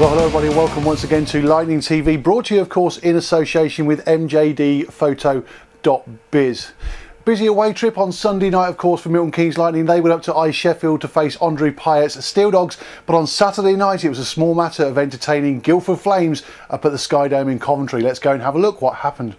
Well, hello everybody, welcome once again to Lightning TV, brought to you of course in association with mjdphoto.biz. Busy away trip on Sunday night of course for Milton Keynes Lightning. They went up to Ice Sheffield to face Andre Payet's Steel Dogs, but on Saturday night it was a small matter of entertaining Guildford Flames up at the Skydome in Coventry. Let's go and have a look what happened.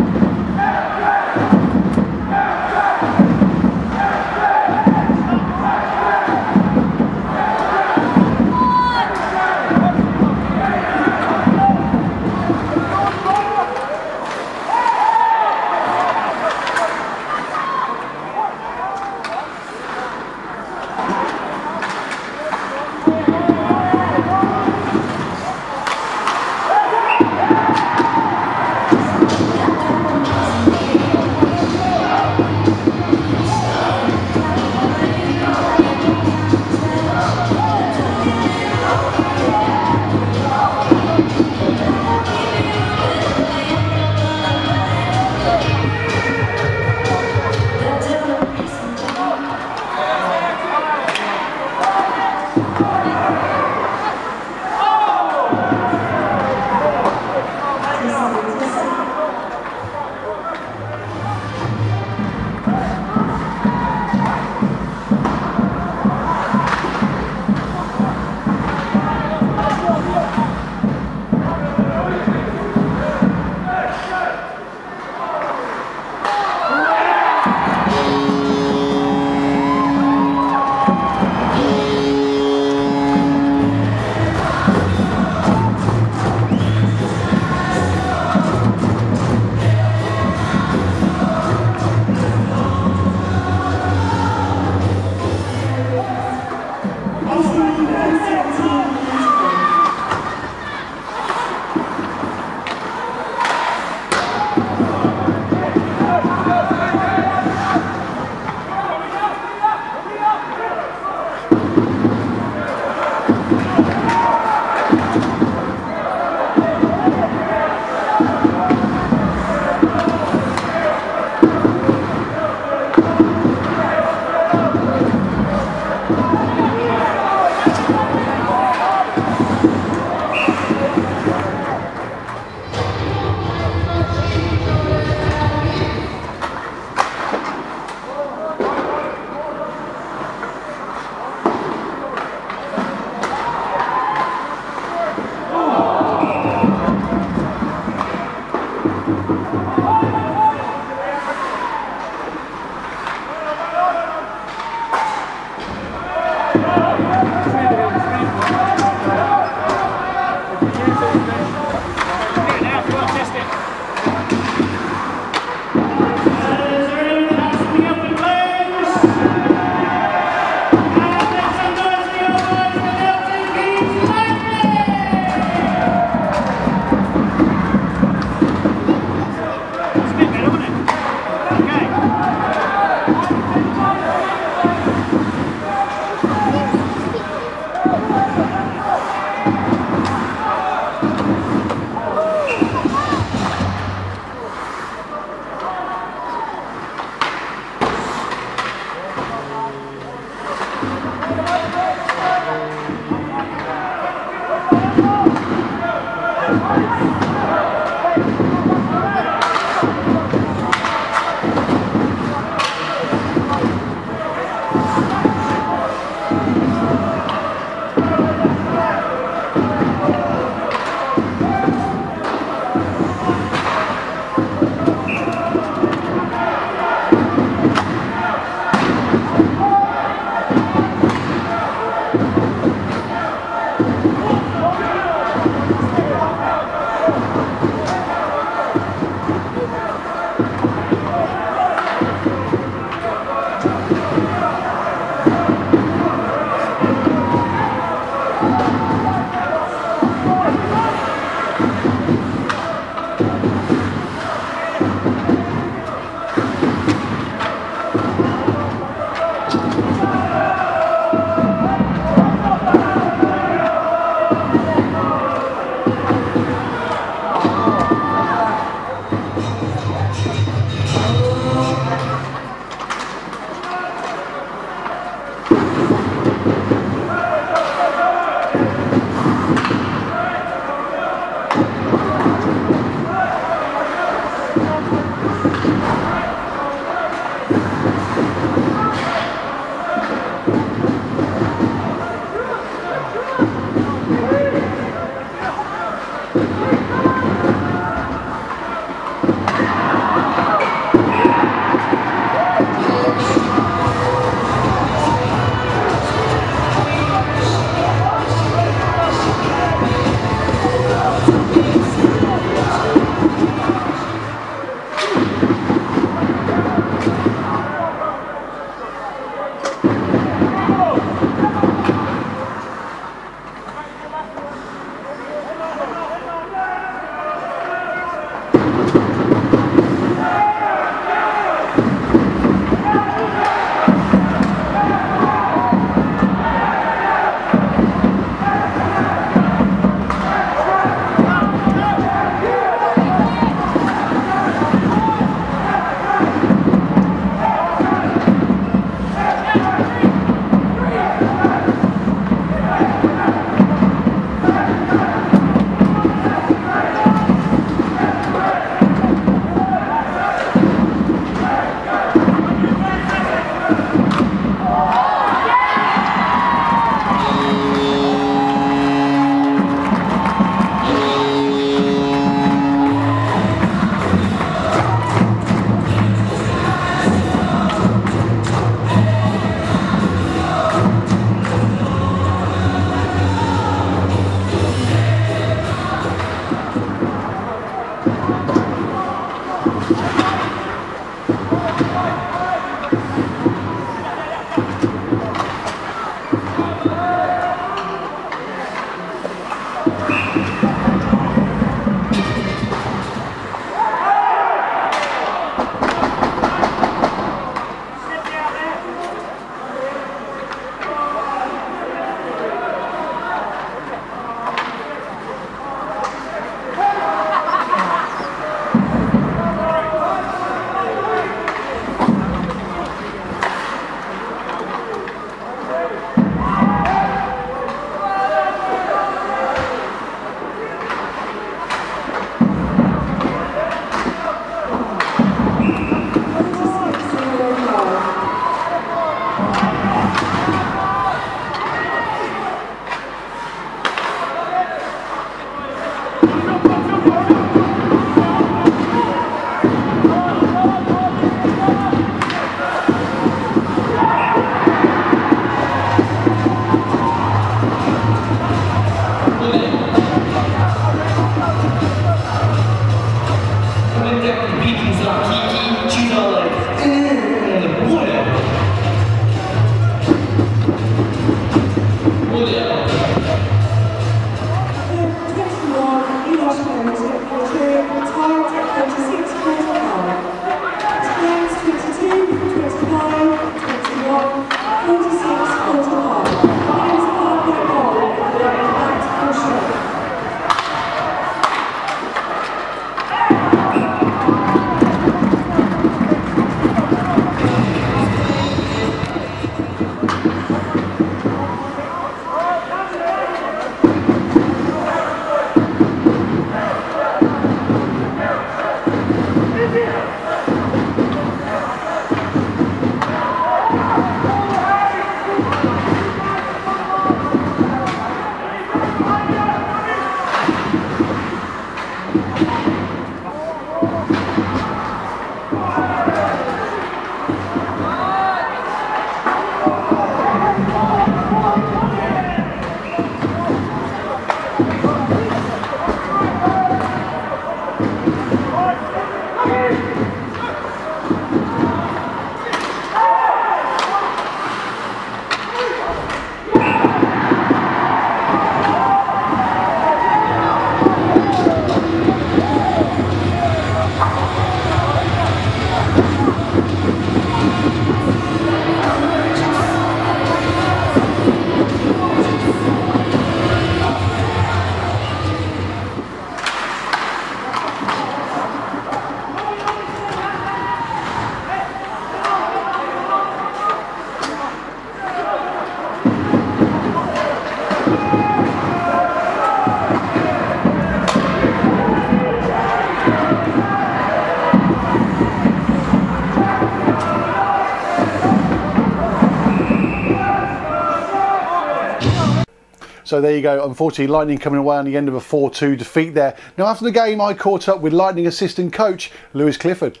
So there you go. Unfortunately, Lightning coming away on the end of a 4-2 defeat there. Now, after the game, I caught up with Lightning assistant coach Lewis Clifford.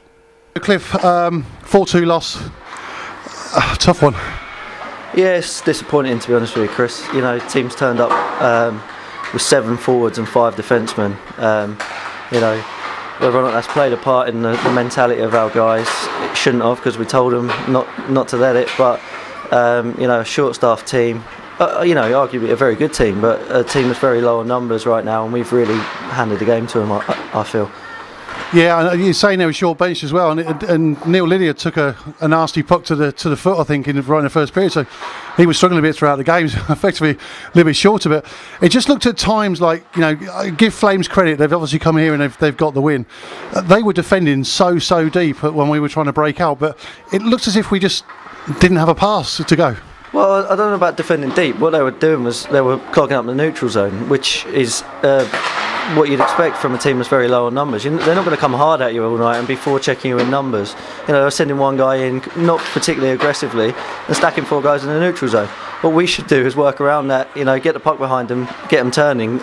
Cliff, 4-2 loss. Tough one. Yeah, it's disappointing, to be honest with you, Chris. You know, teams turned up with 7 forwards and 5 defencemen. You know, whether or not that's played a part in the mentality of our guys, it shouldn't have, because we told them not to let it. But you know, a short-staffed team, you know, arguably a very good team, but a team that's very low on numbers right now, and we've really handed the game to them, I feel. Yeah, and you're saying they were short bench as well, and Neil Lydia took a nasty puck to the foot, I think, right in the first period. So he was struggling a bit throughout the games, effectively a little bit short of it. It just looked at times like, you know, give Flames credit. They've obviously come here and they've got the win. They were defending so deep when we were trying to break out, but it looked as if we just didn't have a pass to go. Well, I don't know about defending deep. What they were doing was they were clogging up the neutral zone, which is what you'd expect from a team that's very low on numbers. They're not going to come hard at you all night and be forechecking you in numbers. You know, they're sending one guy in, not particularly aggressively, and stacking 4 guys in the neutral zone. What we should do is work around that, you know, get the puck behind them, get them turning,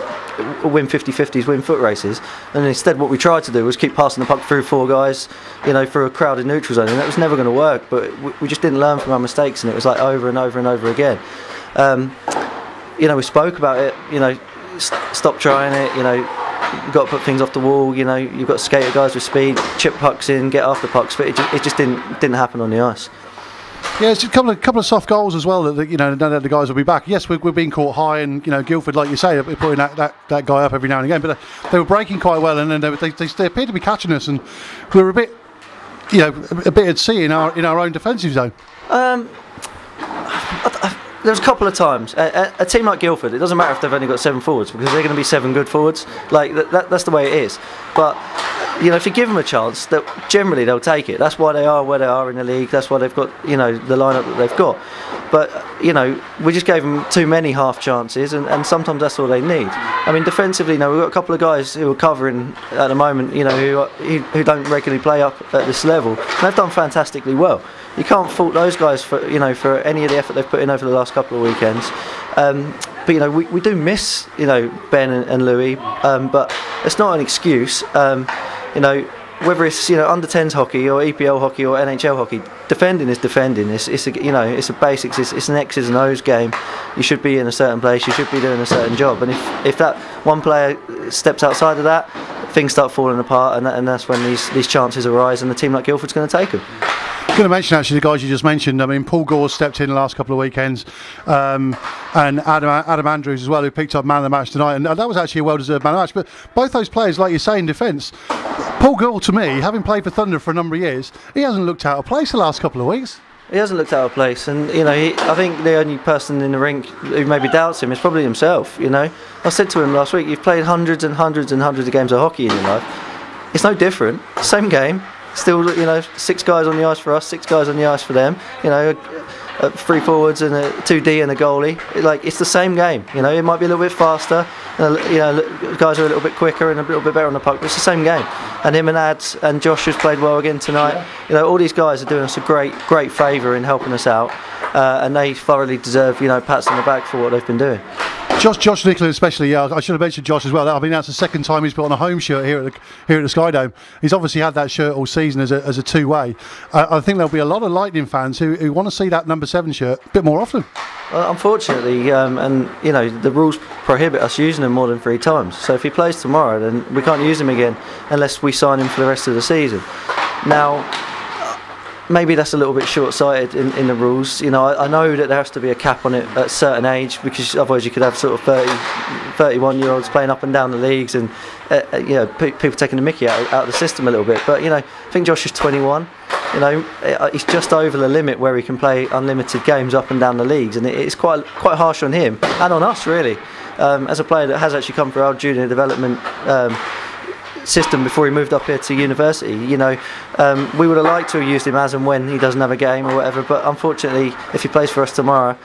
win 50-50s, win foot races. And instead what we tried to do was keep passing the puck through 4 guys, you know, through a crowded neutral zone. And that was never going to work, but we just didn't learn from our mistakes, and it was like over and over and over again. You know, we spoke about it, you know, stop trying it, you know, you've got to put things off the wall, you know, you've got to skate at guys with speed, chip pucks in, get after pucks, but it just didn't happen on the ice. Yeah, it's a couple of soft goals as well that, you know, the guys will be back. Yes, we're being caught high, and, you know, Guildford, like you say, they're putting that guy up every now and again, but they were breaking quite well, and then they appeared to be catching us, and we were a bit, you know, a bit at sea in our own defensive zone. There was a couple of times. A team like Guildford, it doesn't matter if they've only got 7 forwards, because they're going to be 7 good forwards. Like that's the way it is. But you know, if you give them a chance, that generally they'll take it. That's why they are where they are in the league. That's why they've got, you know, the lineup that they've got. But you know, we just gave them too many half chances, and sometimes that's all they need. I mean, defensively, you know, we've got a couple of guys who are covering at the moment, you know, who don't regularly play up at this level, and they've done fantastically well. You can't fault those guys for, you know, for any of the effort they've put in over the last couple of weekends. But you know, we do miss, you know, Ben and Louis, but it's not an excuse. You know, whether it's, you know, under 10s hockey or EPL hockey or NHL hockey, defending is defending. It's a, you know, it's a basics. It's an X's and O's game. You should be in a certain place. You should be doing a certain job. And if that one player steps outside of that, things start falling apart, and that's when these chances arise, and a team like Guildford's going to take them. I'm going to mention actually the guys you just mentioned. I mean, Paul Gore stepped in the last couple of weekends, and Adam Andrews as well, who picked up man of the match tonight, and that was actually a well-deserved man of the match. But both those players, like you say, in defence, Paul Gore, to me, having played for Thunder for a number of years, he hasn't looked out of place the last couple of weeks. He hasn't looked out of place, and you know, I think the only person in the rink who maybe doubts him is probably himself. You know, I said to him last week, you've played hundreds and hundreds and hundreds of games of hockey in your life. It's no different. Same game. Still, you know, 6 guys on the ice for us, 6 guys on the ice for them. You know, 3 forwards and a 2D and a goalie. It's the same game. You know, it might be a little bit faster. You know, guys are a little bit quicker and a little bit better on the puck, but it's the same game. And him and Ads and Josh has played well again tonight. Yeah. You know, all these guys are doing us a great favour in helping us out, and they thoroughly deserve, you know, pats on the back for what they've been doing. Josh Nicholas especially, yeah, I should have mentioned Josh as well. I mean, that's the second time he's put on a home shirt here at the Skydome. He's obviously had that shirt all season as a two-way. I think there'll be a lot of Lightning fans who want to see that number 7 shirt a bit more often. Unfortunately, and you know, the rules prohibit us using him more than 3 times. So if he plays tomorrow, then we can't use him again unless we sign him for the rest of the season. Now, maybe that's a little bit short-sighted in the rules. You know, I know that there has to be a cap on it at a certain age, because otherwise you could have sort of 31-year-olds playing up and down the leagues, and you know, people taking the mickey out of the system a little bit. But you know, I think Josh is 21. You know, he's just over the limit where he can play unlimited games up and down the leagues, and it's quite harsh on him and on us, really. As a player that has actually come through our junior development system before he moved up here to university, you know, we would have liked to have used him as and when he doesn't have a game or whatever, but unfortunately, if he plays for us tomorrow,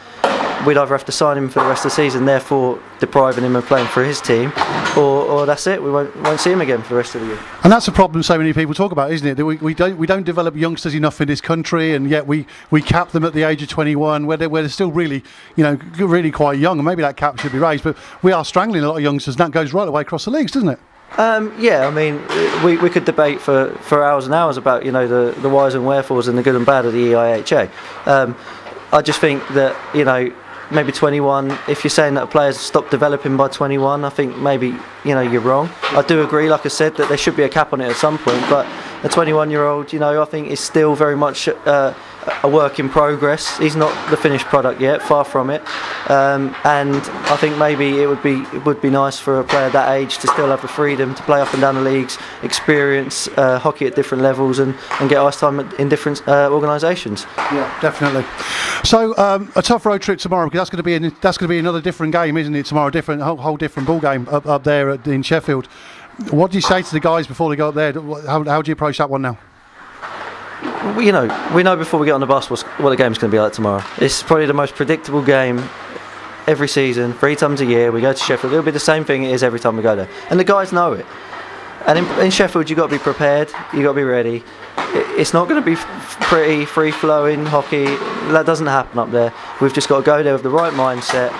we'd either have to sign him for the rest of the season, therefore depriving him of playing for his team, or that's it. We won't see him again for the rest of the year. And that's a problem so many people talk about, isn't it? That we don't develop youngsters enough in this country, and yet we cap them at the age of 21, where they're still really, really quite young, and maybe that cap should be raised. But we are strangling a lot of youngsters, and that goes right away across the leagues, doesn't it? Yeah, I mean, we could debate for hours and hours about the whys and wherefores and the good and bad of the EIHA. I just think that maybe 21. If you're saying that players stop developing by 21, I think maybe you're wrong. I do agree, like I said, that there should be a cap on it at some point. But a 21-year-old, I think is still very much a work in progress. He's not the finished product yet, far from it. And I think maybe it would be nice for a player that age to still have the freedom to play up and down the leagues, experience hockey at different levels, and get ice time in different organisations. Yeah, definitely. So a tough road trip tomorrow, because that's going to be another different game, isn't it? Tomorrow, whole different ball game up there in Sheffield. What do you say to the guys before they go up there? How do you approach that one now? We know before we get on the bus what the game's going to be like tomorrow. It's probably the most predictable game every season, 3 times a year. We go to Sheffield. It'll be the same thing it is every time we go there, and the guys know it. And in Sheffield, you've got to be prepared. You've got to be ready. It's not going to be pretty free-flowing hockey. That doesn't happen up there. We've just got to go there with the right mindset.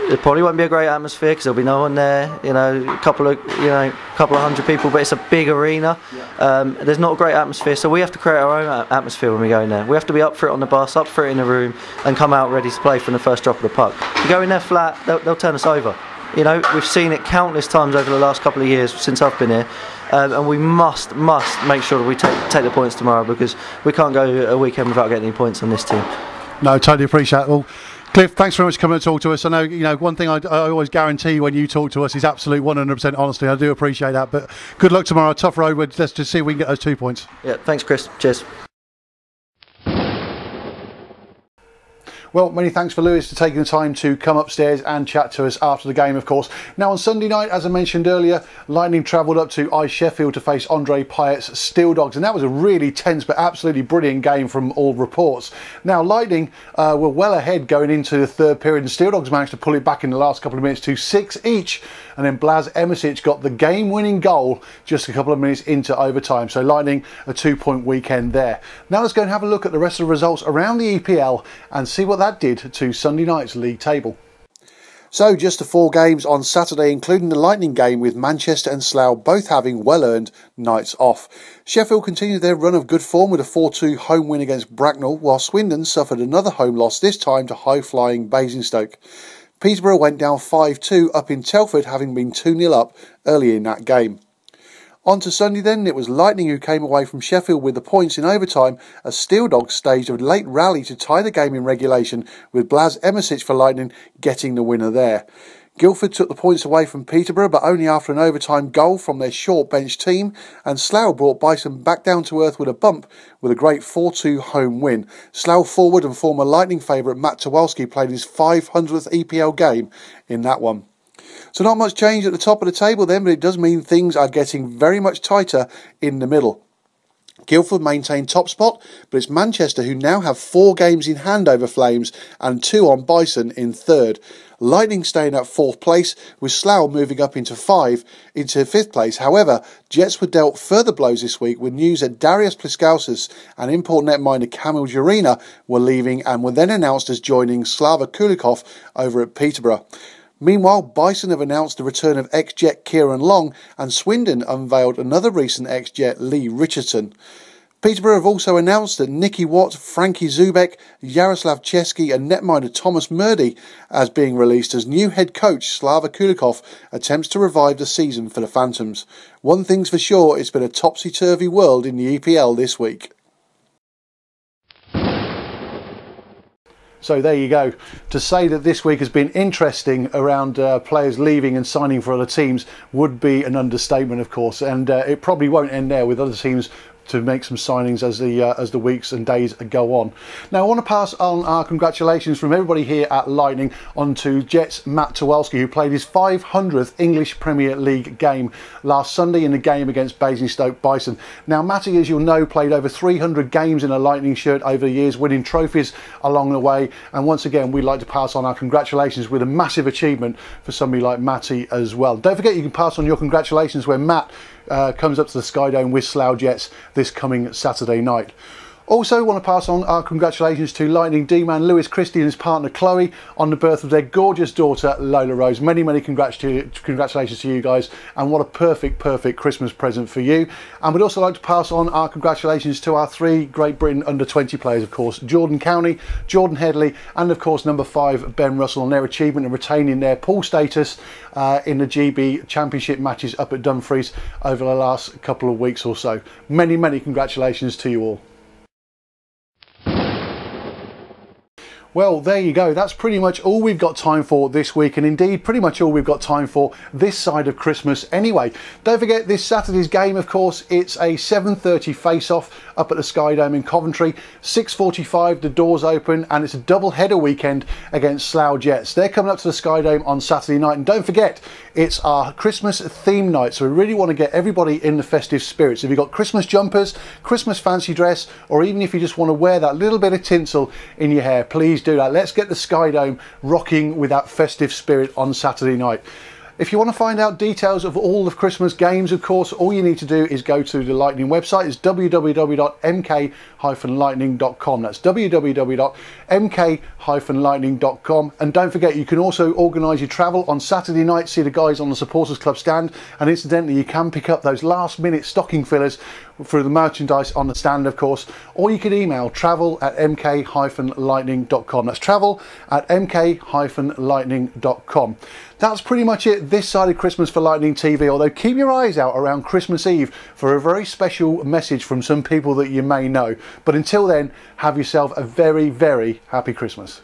There probably won't be a great atmosphere because there'll be no one there. A couple of hundred people, but it's a big arena. There's not a great atmosphere, so we have to create our own atmosphere when we go in there. We have to be up for it on the bus, up for it in the room, and come out ready to play from the first drop of the puck. If you go in there flat, they'll turn us over. We've seen it countless times over the last couple of years since I've been here, and we must make sure that we take the points tomorrow, because we can't go a weekend without getting any points on this team. No, totally appreciate it. Well, Cliff, thanks very much for coming to talk to us. I know, one thing I always guarantee when you talk to us is absolute 100% honesty. I do appreciate that. But good luck tomorrow. Tough road. Let's just see if we can get those 2 points. Yeah, thanks, Chris. Cheers. Well, many thanks for Lewis for taking the time to come upstairs and chat to us after the game, of course. Now, on Sunday night, as I mentioned earlier, Lightning travelled up to Ice Sheffield to face Andre Pyatt's Steel Dogs, and that was a really tense but absolutely brilliant game from all reports. Now, Lightning were well ahead going into the third period, and Steel Dogs managed to pull it back in the last couple of minutes to 6 each, and then Blaz Emisic got the game-winning goal just a couple of minutes into overtime. So Lightning, a 2-point weekend there. Now let's go and have a look at the rest of the results around the EPL and see what that did to Sunday night's league table. So just the 4 games on Saturday, including the Lightning game, with Manchester and Slough both having well-earned nights off. Sheffield continued their run of good form with a 4-2 home win against Bracknell, while Swindon suffered another home loss, this time to high-flying Basingstoke. Peterborough went down 5-2 up in Telford, having been 2-0 up early in that game. On to Sunday then, it was Lightning who came away from Sheffield with the points in overtime, as Steel Dogs staged a late rally to tie the game in regulation, with Blaz Emisic for Lightning getting the winner there. Guildford took the points away from Peterborough, but only after an overtime goal from their short bench team, and Slough brought Bison back down to earth with a bump with a great 4-2 home win. Slough forward and former Lightning favourite Matt Tawalski played his 500th EPL game in that one. So not much change at the top of the table then, but it does mean things are getting very much tighter in the middle. Guildford maintained top spot, but it's Manchester who now have 4 games in hand over Flames and 2 on Bison in third. Lightning staying at 4th place, with Slough moving up into 5th place. However, Jets were dealt further blows this week, with news that Darius Pliskausis and import netminder Kamil Jurina were leaving and were then announced as joining Slava Kulikov over at Peterborough. Meanwhile, Bison have announced the return of ex-Jet Kieran Long, and Swindon unveiled another recent ex-Jet, Lee Richardson. Peterborough have also announced that Nicky Watt, Frankie Zubek, Yaroslav Chesky and netminder Thomas Murdy as being released as new head coach Slava Kulikov attempts to revive the season for the Phantoms. One thing's for sure, it's been a topsy-turvy world in the EPL this week. So there you go. To say that this week has been interesting around players leaving and signing for other teams would be an understatement, of course, and it probably won't end there, with other teams to make some signings as the weeks and days go on. Now I want to pass on our congratulations from everybody here at Lightning onto Jets Matt Tawalski, who played his 500th English Premier League game last Sunday in the game against Basingstoke Bison. Now Matty, as you'll know, played over 300 games in a Lightning shirt over the years, winning trophies along the way, and once again we'd like to pass on our congratulations with a massive achievement for somebody like Matty as well. Don't forget you can pass on your congratulations when Matt comes up to the Skydome with Slough Jets this coming Saturday night. Also want to pass on our congratulations to Lightning D-man Lewis Christie and his partner Chloe on the birth of their gorgeous daughter Lola Rose. Many congratulations to you guys, and what a perfect Christmas present for you. And we'd also like to pass on our congratulations to our 3 Great Britain under-20 players, of course, Jordan Cowney, Jordan Headley, and of course number 5 Ben Russell, on their achievement in retaining their pool status in the GB Championship matches up at Dumfries over the last couple of weeks or so. Many congratulations to you all. Well, there you go. That's pretty much all we've got time for this week, and indeed pretty much all we've got time for this side of Christmas anyway. Don't forget this Saturday's game, of course, it's a 7:30 face-off up at the Skydome in Coventry. 6:45 the doors open, and it's a double header weekend against Slough Jets. They're coming up to the Skydome on Saturday night, and don't forget it's our Christmas theme night, so we really want to get everybody in the festive spirits. If you've got Christmas jumpers, Christmas fancy dress, or even if you just want to wear that little bit of tinsel in your hair, please do that. Let's get the Skydome rocking with that festive spirit on Saturday night. If you want to find out details of all the Christmas games, of course, all you need to do is go to the Lightning website. It's www.mk-lightning.com. That's www.mk-lightning.com. And don't forget, you can also organise your travel on Saturday night, see the guys on the Supporters Club stand, and incidentally, you can pick up those last-minute stocking fillers for the merchandise on the stand, of course, or you can email travel@mk-lightning.com. That's travel@mk-lightning.com. That's pretty much it this side of Christmas for Lightning TV, although keep your eyes out around Christmas Eve for a very special message from some people that you may know. But until then, have yourself a very happy Christmas.